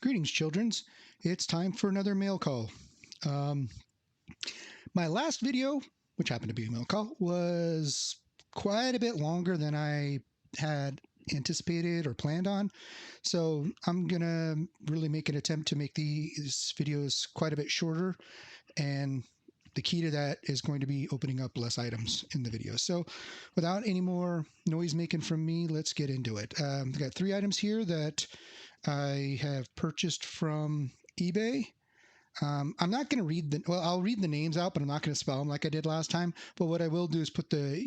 Greetings, childrens. It's time for another mail call. My last video, which happened to be a mail call, was quite a bit longer than I had anticipated or planned on. So I'm going to really make an attempt to make these videos quite a bit shorter. And the key to that is going to be opening up less items in the video. So without any more noise making from me, let's get into it. I've got 3 items here that I have purchased from eBay. I'm not going to read I'll read the names out, but I'm not going to spell them like I did last time. But what I will do is put the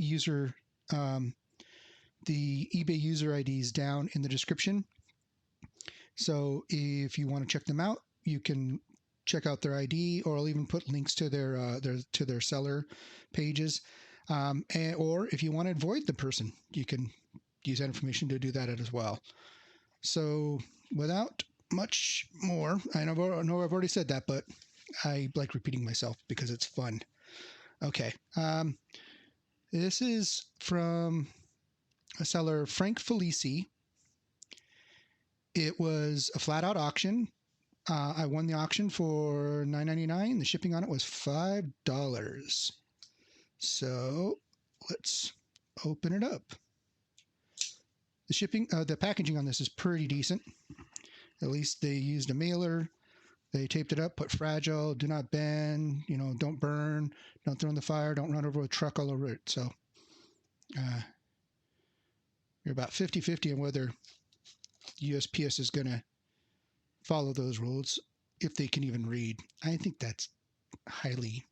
eBay user IDs down in the description. So if you want to check them out, you can check out their ID, or I'll even put links to their seller pages. Or if you want to avoid the person, you can use that information to do that as well. So without much more, I know I've already said that, but I like repeating myself because it's fun. Okay. This is from a seller, frankfelici. It was a flat out auction. I won the auction for $9.99. The shipping on it was $5. So let's open it up. The packaging on this is pretty decent. At least they used a mailer. They taped it up, put fragile, do not bend, don't burn, don't throw in the fire, don't run over a truck all over it. So you're about 50-50 on whether USPS is going to follow those rules, if they can even read. I think that's highly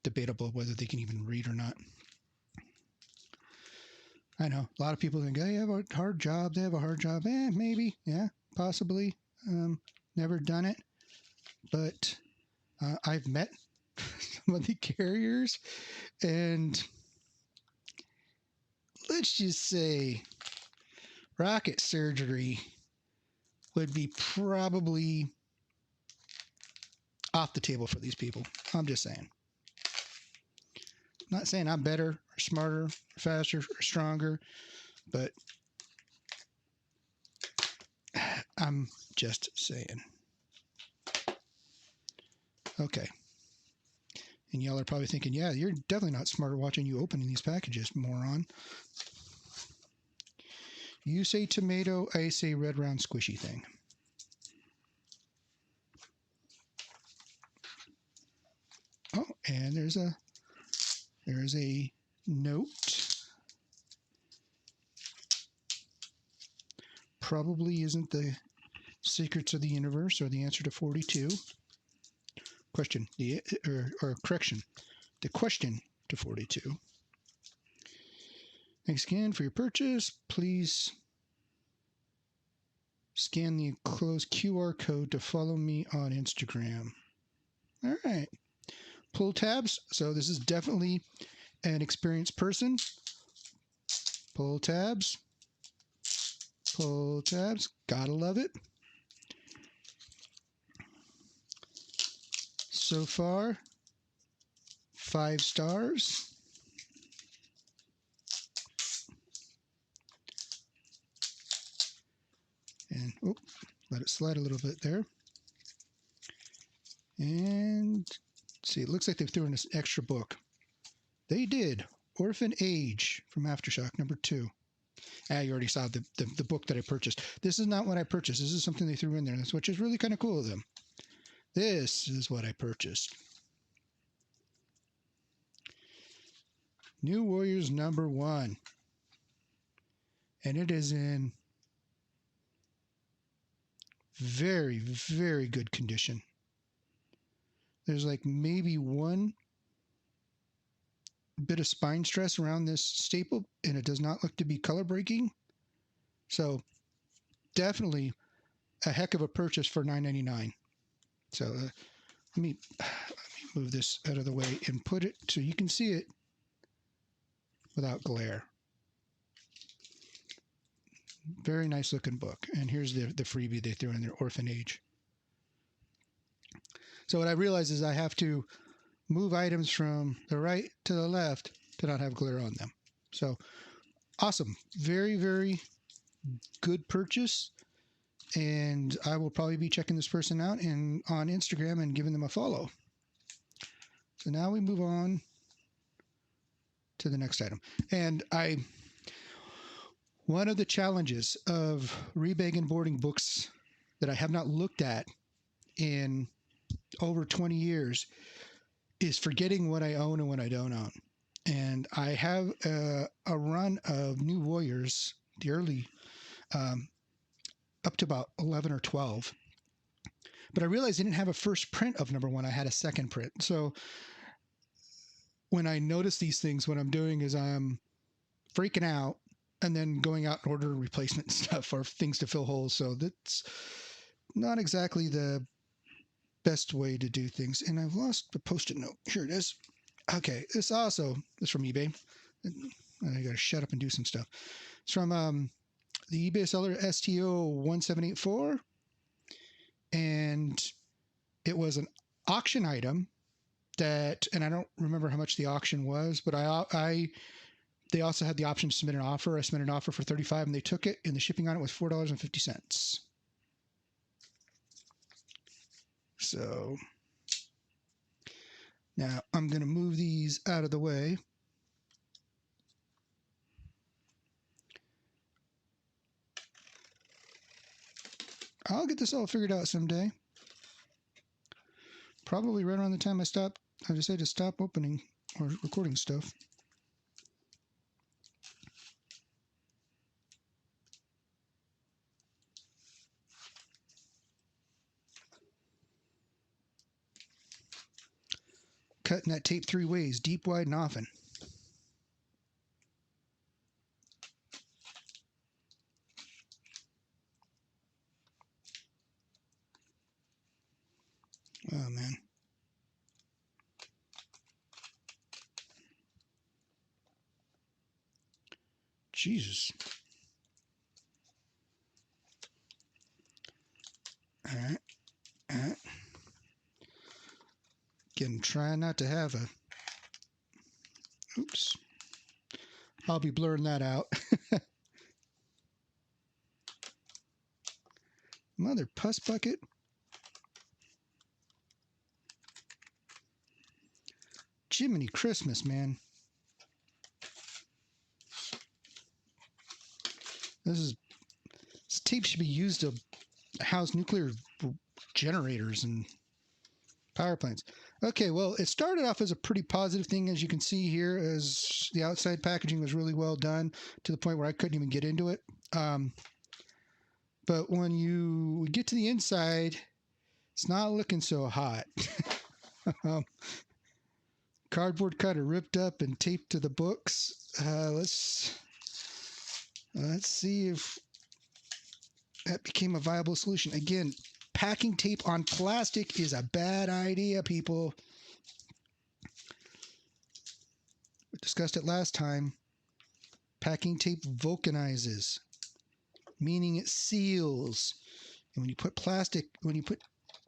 debatable whether they can even read or not. I know a lot of people think they have a hard job. They have a hard job. Maybe. Yeah, possibly. Never done it. But I've met some of the carriers, and let's just say rocket surgery would be probably off the table for these people. I'm just saying. Not saying I'm better or smarter or faster or stronger, but I'm just saying. Okay. And y'all are probably thinking, yeah, you're definitely not smarter watching you opening these packages, moron. You say tomato, I say red round squishy thing. Oh, and there's a note. Probably isn't the secrets of the universe or the answer to 42. Question, correction, the question to 42. Thanks again for your purchase. Please scan the enclosed QR code to follow me on Instagram. All right. Pull tabs. So this is definitely an experienced person. Pull tabs. Pull tabs. Gotta love it. So far, 5 stars. And let it slide a little bit there. And see, it looks like they threw in this extra book. They did. Orphan Age from Aftershock number 2. You already saw the book that I purchased. This is not what I purchased. This is something they threw in there, which is really kind of cool of them. This is what I purchased. New Warriors number 1. And it is in very, very good condition. There's like maybe one bit of spine stress around this staple, and it does not look to be color breaking. So definitely a heck of a purchase for $9.99. So let me move this out of the way and put it so you can see it without glare. Very nice looking book. And here's the freebie they threw in their Orphan Age. So what I realized is I have to move items from the right to the left to not have glare on them. So awesome. Very, very good purchase. and I will probably be checking this person out on Instagram and giving them a follow. So now we move on to the next item. And one of the challenges of rebag and boarding books that I have not looked at in over 20 years is forgetting what I own and what I don't own. And I have a run of New Warriors, the early, up to about 11 or 12. But I realized I didn't have a first print of number one. I had a second print. So when I notice these things, what I'm doing is I'm freaking out and then going out and ordering replacement stuff or things to fill holes. So that's not exactly the best way to do things. And I've lost the Post-it note. Here it is. Okay, this is from eBay. I got to shut up and do some stuff. It's from the eBay seller STO1784, and it was an auction item that, and I don't remember how much the auction was, but they also had the option to submit an offer. I submitted an offer for $35, and they took it, and the shipping on it was $4.50. So now I'm going to move these out of the way. I'll get this all figured out someday. Probably right around the time I decided to stop opening or recording stuff. Cutting that tape 3 ways, deep, wide, and often. Oh, man. Jesus. All right. All right. Again, try not to have a... Oops. I'll be blurring that out. Mother puss bucket. Jiminy Christmas, man. This tape should be used to house nuclear generators and power plants. Okay, well, it started off as a pretty positive thing, as you can see here, as the outside packaging was really well done to the point where I couldn't even get into it. But when you get to the inside, it's not looking so hot. Cardboard cutter ripped up and taped to the books. Let's see if that became a viable solution. Again, packing tape on plastic is a bad idea, people. We discussed it last time. Packing tape vulcanizes, meaning it seals. And when you put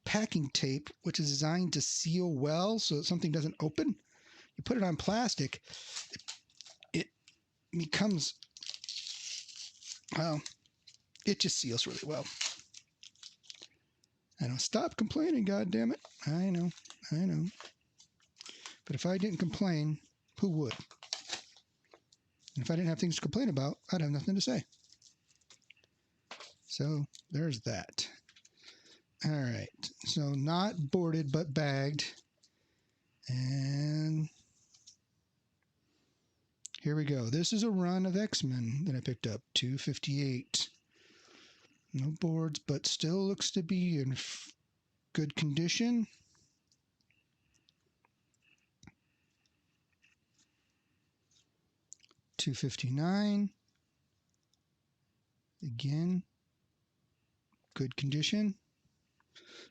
packing tape, which is designed to seal well so that something doesn't open, you put it on plastic, it becomes, well, it just seals really well. I know. Stop complaining, goddammit. I know. But if I didn't complain, who would? And if I didn't have things to complain about, I'd have nothing to say. So there's that. All right. So not boarded, but bagged. And here we go. This is a run of X-Men that I picked up. 258. No boards, but still looks to be in good condition. $259. Again, good condition.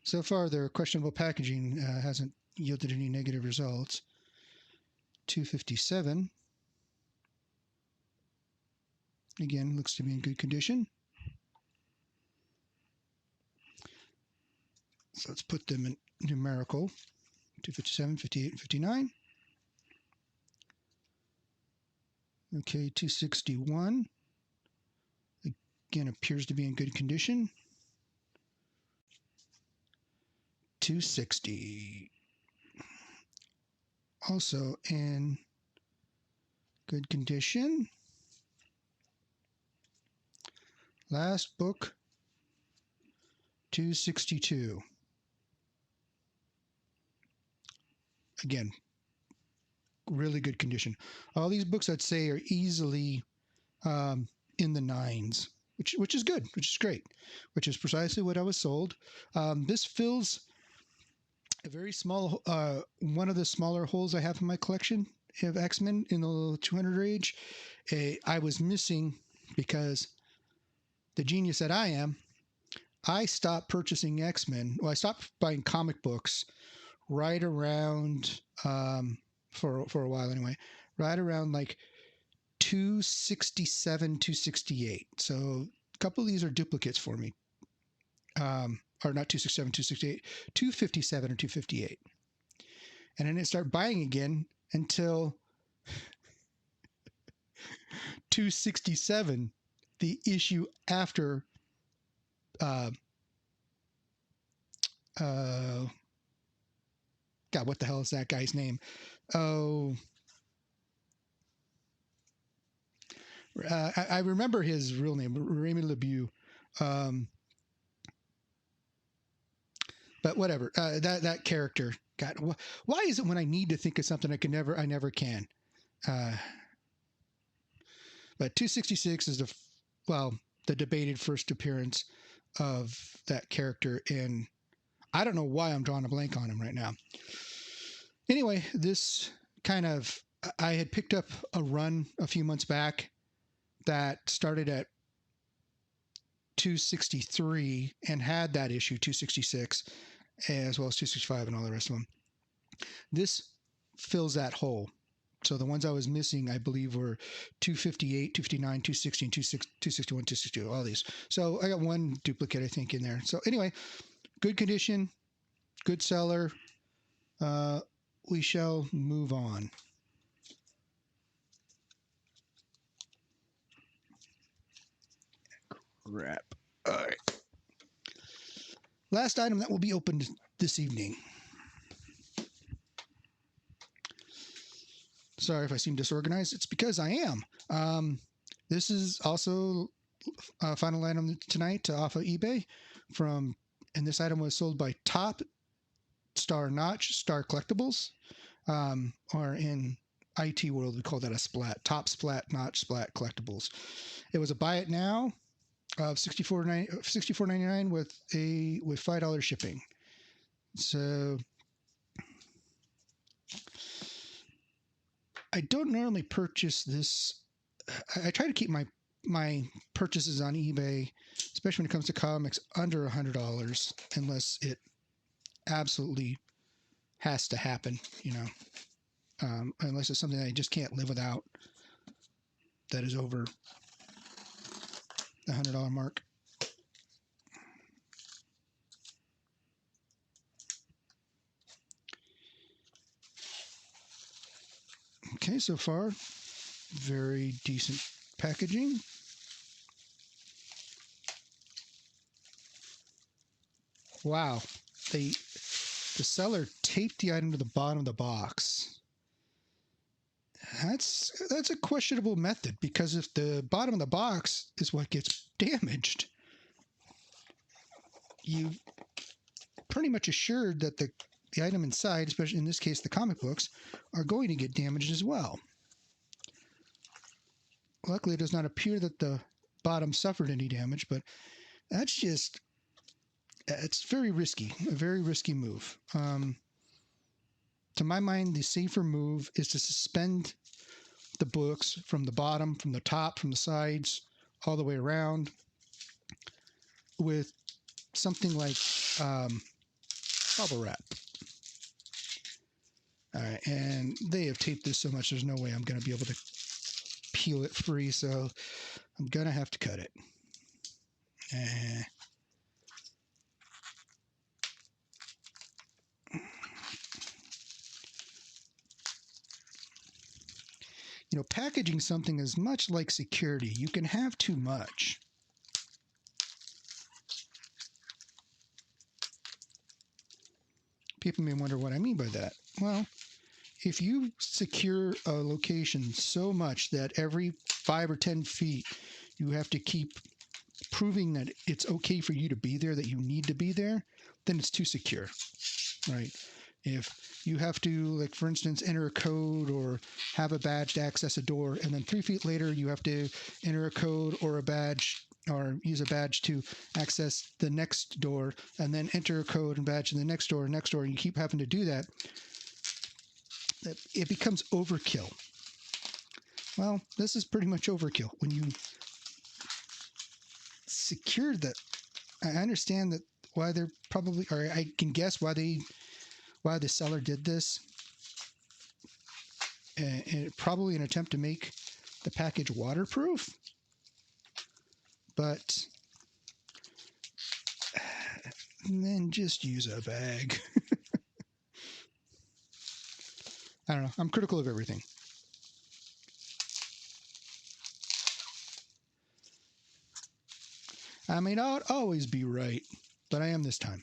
So far, their questionable packaging hasn't yielded any negative results. $257. Again, looks to be in good condition. So let's put them in numerical. 257, 58, and 59. Okay, 261. Again, appears to be in good condition. 260. Also in good condition. Last book, 262. Again, really good condition. All these books I'd say are easily in the nines, which is good, which is great, which is precisely what I was sold. This fills a very small, one of the smaller holes I have in my collection of X-Men in the 200 range. I was missing because the genius that I am, I stopped purchasing X-Men. Well, I stopped buying comic books right around, for a while anyway, right around like 267, 268. So a couple of these are duplicates for me. Or not 267, 268, 257 or 258. And I didn't start buying again until 267, the issue after God, what the hell is that guy's name? Oh, I remember his real name, Remy LeBeau. But whatever. That character. God, why is it when I need to think of something I never can? But 266 is the debated first appearance of that character, and I don't know why I'm drawing a blank on him right now. Anyway, this I had picked up a run a few months back that started at 263 and had that issue 266 as well as 265 and all the rest of them. This fills that hole. So the ones I was missing, I believe, were 258, 259, 260, and 261, 262, all these. So I got one duplicate, I think, in there. So anyway, good condition, good seller. We shall move on. Crap. All right. Last item that will be opened this evening. Sorry if I seem disorganized. It's because I am. This is also a final item tonight off of eBay and this item was sold by Top Star Notch Star Collectibles, or in IT world we call that a splat. Top Splat Notch Splat Collectibles. It was a buy it now of $64.99 with $5 shipping. So I don't normally purchase this. I try to keep my purchases on eBay, especially when it comes to comics, under $100, unless it absolutely has to happen, unless it's something that I just can't live without that is over the $100 mark. Okay, so far, very decent packaging. Wow, the seller taped the item to the bottom of the box. That's a questionable method, because if the bottom of the box is what gets damaged, you pretty much assured that the item inside, especially in this case the comic books, are going to get damaged as well. Luckily, it does not appear that the bottom suffered any damage, but it's very risky, a very risky move. To my mind, the safer move is to suspend the books from the bottom, from the top, from the sides, all the way around with something like bubble wrap. All right, and they have taped this so much, there's no way I'm going to be able to peel it free, so I'm going to have to cut it. Packaging something is much like security. You can have too much. People may wonder what I mean by that. Well, if you secure a location so much that every 5 or 10 feet you have to keep proving that it's okay for you to be there, that you need to be there, then it's too secure, right? If you have to, like, for instance, enter a code or have a badge to access a door, and then 3 feet later you have to enter a code or a badge or use a badge to access the next door, and then enter a code and badge in the next door, and you keep having to do that, it becomes overkill. Well, this is pretty much overkill. When you secure that, I understand that why they're probably, or I can guess why the seller did this, and probably an attempt to make the package waterproof. But then just use a bag. I don't know. I'm critical of everything. I may not always be right, but I am this time.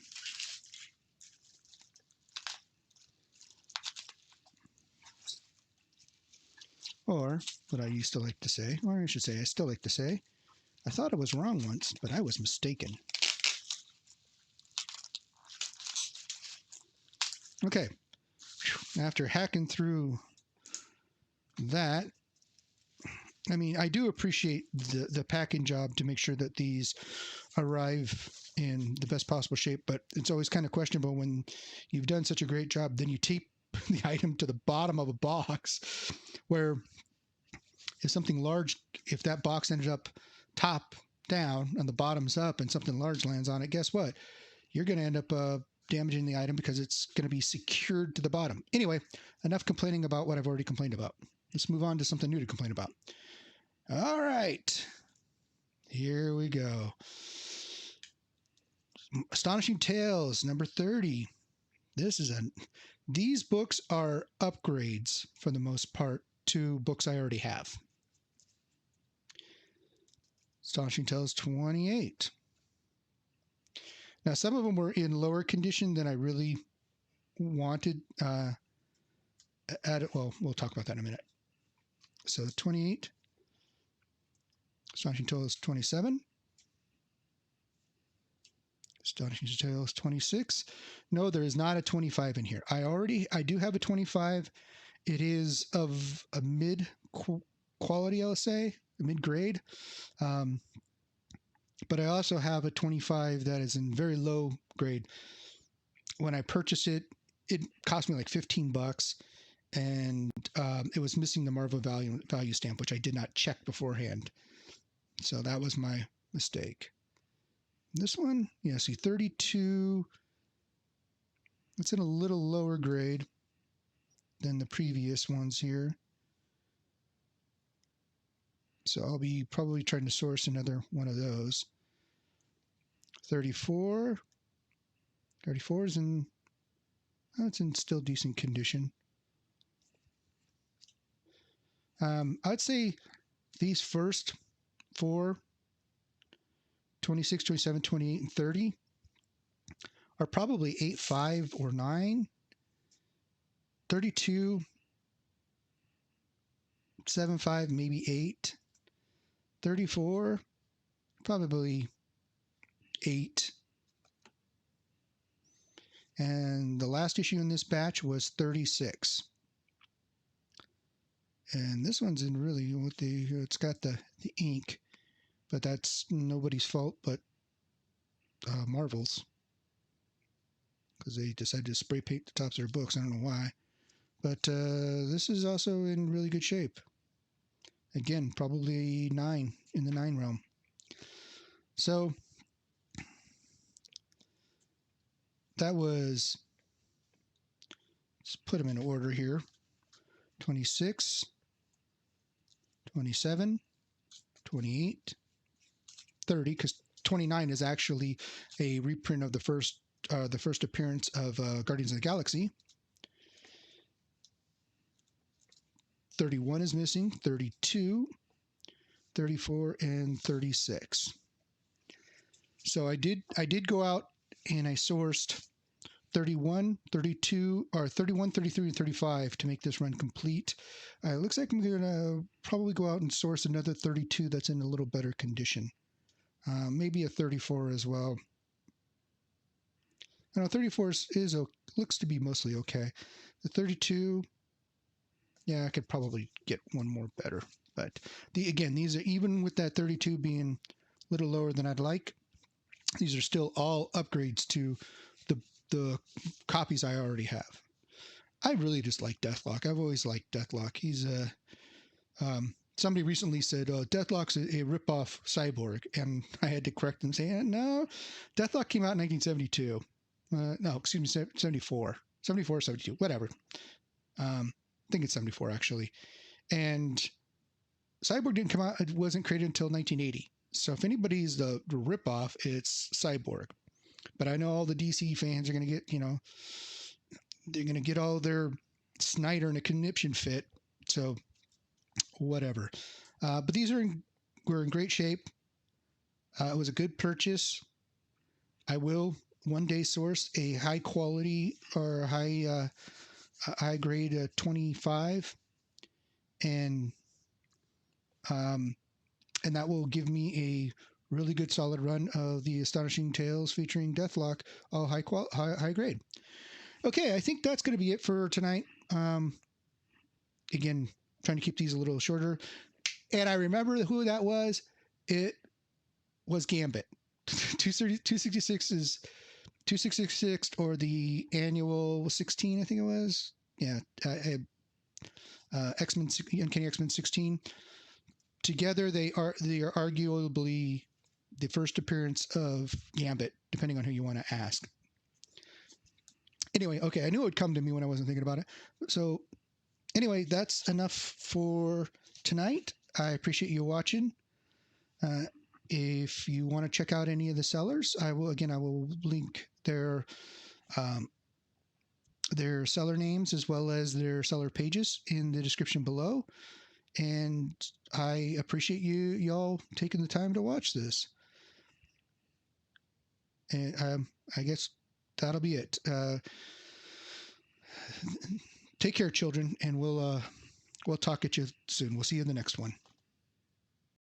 Or what I used to like to say, or I should say I still like to say, I thought I was wrong once, but I was mistaken. Okay. After hacking through that, I mean, I do appreciate the packing job to make sure that these arrive in the best possible shape, but it's always kind of questionable when you've done such a great job, then you tape the item to the bottom of a box, where if something large, if that box ended up top down and the bottom's up and something large lands on it, guess what? You're going to end up damaging the item because it's going to be secured to the bottom. Anyway, enough complaining about what I've already complained about. Let's move on to something new to complain about. All right. Here we go. Astonishing Tales, number 30. These books are upgrades for the most part to books I already have. Astonishing Tales 28. Now, some of them were in lower condition than I really wanted. Well, we'll talk about that in a minute. So 28. Astonishing Tales 27. Astonishing Tales 26. No, there is not a 25 in here. I do have a 25. It is of a mid quality, I'll say, a mid grade. But I also have a 25 that is in very low grade. When I purchased it, it cost me like $15, and it was missing the Marvel value stamp, which I did not check beforehand. So that was my mistake. This one, yeah, see, 32. It's in a little lower grade than the previous ones here. So I'll be probably trying to source another one of those. 34. 34 is in, it's in still decent condition. I'd say these first four, 26, 27, 28, and 30, are probably 8.5 or 9. 32, 7.5, maybe 8. 34, probably 8. And the last issue in this batch was 36. And this one's in really, it's got the ink, but that's nobody's fault but Marvel's, because they decided to spray paint the tops of their books. I don't know why. But this is also in really good shape. Again, probably 9, in the 9 realm. So that was, let's put them in order here. 26, 27, 28, 30, because 29 is actually a reprint of the first appearance of Guardians of the Galaxy. 31 is missing, 32, 34, and 36. So I did go out and I sourced 31, 32, or 31, 33, and 35 to make this run complete. It looks like I'm going to probably go out and source another 32 that's in a little better condition. Maybe a 34 as well. I know 34 looks to be mostly okay. The 32, yeah, I could probably get one more better. But these are, even with that 32 being a little lower than I'd like, these are still all upgrades to the copies I already have. I really just like Deathlock. I've always liked Deathlock. He's somebody recently said Deathlock's a ripoff Cyborg, and I had to correct them, saying no, Deathlock came out in 1972. No, excuse me, 74, 74, 72, whatever. I think it's 74 actually, and Cyborg didn't come out. It wasn't created until 1980. So if anybody's the ripoff, it's Cyborg. But I know all the DC fans are going to get, they're going to get all their Snyder and a conniption fit. So whatever. But were in great shape. It was a good purchase. I will one day source a high quality or high grade 25, and and that will give me a really good solid run of the Astonishing Tales featuring Deathlock, all high grade. Okay, I think that's going to be it for tonight. Again, trying to keep these a little shorter. And I remember who that was. It was Gambit. 266 is 2666 or the annual 16, I think it was. Yeah, X-Men, Uncanny X-Men 16. Together, they are arguably the first appearance of Gambit, depending on who you want to ask. Anyway, okay, I knew it would come to me when I wasn't thinking about it. So anyway, that's enough for tonight. I appreciate you watching. If you want to check out any of the sellers, I will link their seller names as well as their seller pages in the description below. And I appreciate y'all taking the time to watch this. And I guess that'll be it. Take care, children, and we'll talk at you soon. We'll see you in the next one.